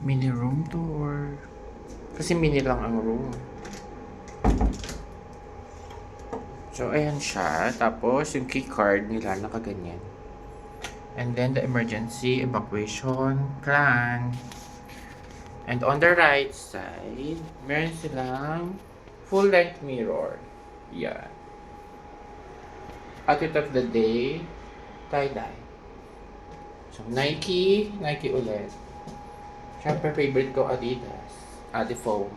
Mini room tour. Kasi mini lang ang room. So, ayan siya. Tapos, yung key card nila nakaganyan. And then, the emergency evacuation plan. And on the right side, meron silang full-length mirror. Yan. Outfit of the day, tie-dye. So, Nike ulit. Siyempre, favorite ko, Adidas. Adifoam.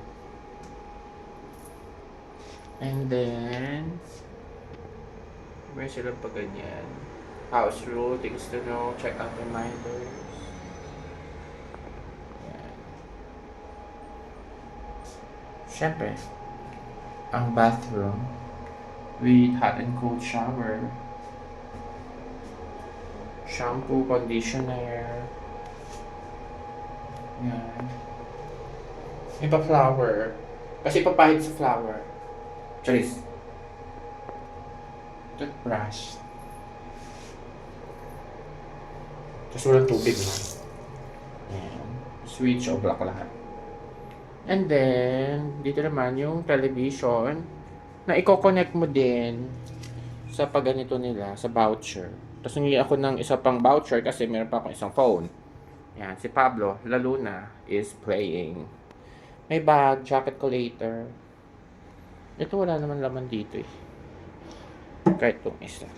And then, meron silang pa ganyan. House rule, things to know, check out reminders. Yan. Siyempre, ang bathroom with hot and cold shower. Shampoo, conditioner. Yan. May pa flower. Kasi papahid sa flower. Charis. Toothbrush. Tapos walang tubig na. Yan. Switch o black lahat. And then, dito naman yung television na i-connect mo din sa pagganito nila, sa voucher. Tapos nangyay ako ng isa pang voucher kasi meron pa akong isang phone. Yan, si Pablo Laluna is playing. May bag, jacket ko later. Ito wala naman laman dito eh. Kahit itong isa.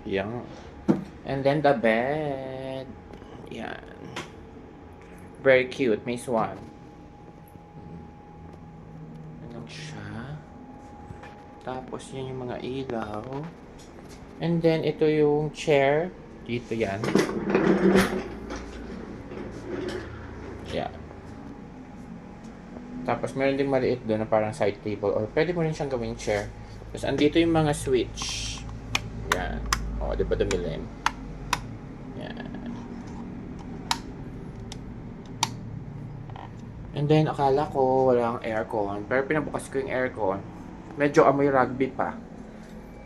Yan. And then the bed. Yan. Very cute. May swan. Ano siya. Tapos yan yung mga ilaw. And then ito yung chair. Dito yan. Yan. Tapos meron din maliit doon na parang side table or pwede mo rin siyang gawing chair. Tapos andito yung mga switch. Yan. O, di ba dumilim? Yan. And then akala ko walang aircon. Pero pinabukas ko yung aircon. Medyo amoy rugby pa.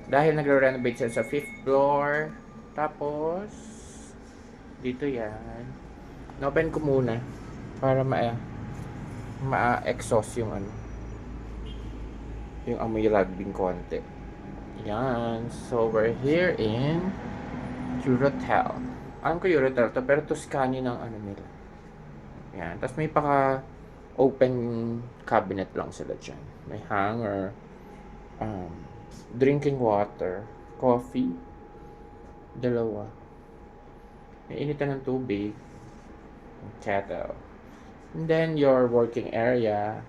Dahil nagre-renovate sila sa 5th floor. Tapos, dito yan. Open ko muna. Para ma-exhaust yung ano. Yung amoy rugby konti. Yan. So, we're here in Eurotel. Alam ko Eurotel to, pero Tuscany ng ano nila. Yan. Tapos may open cabinet lang sila dyan. May hanger. Drinking water. Coffee. Dalawa. May initan ng tubig. Kettle. And then your working area.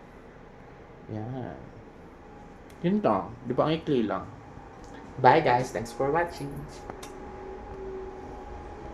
Yan. Yun lang. Di ba ang ikli lang? Bye guys. Thanks for watching.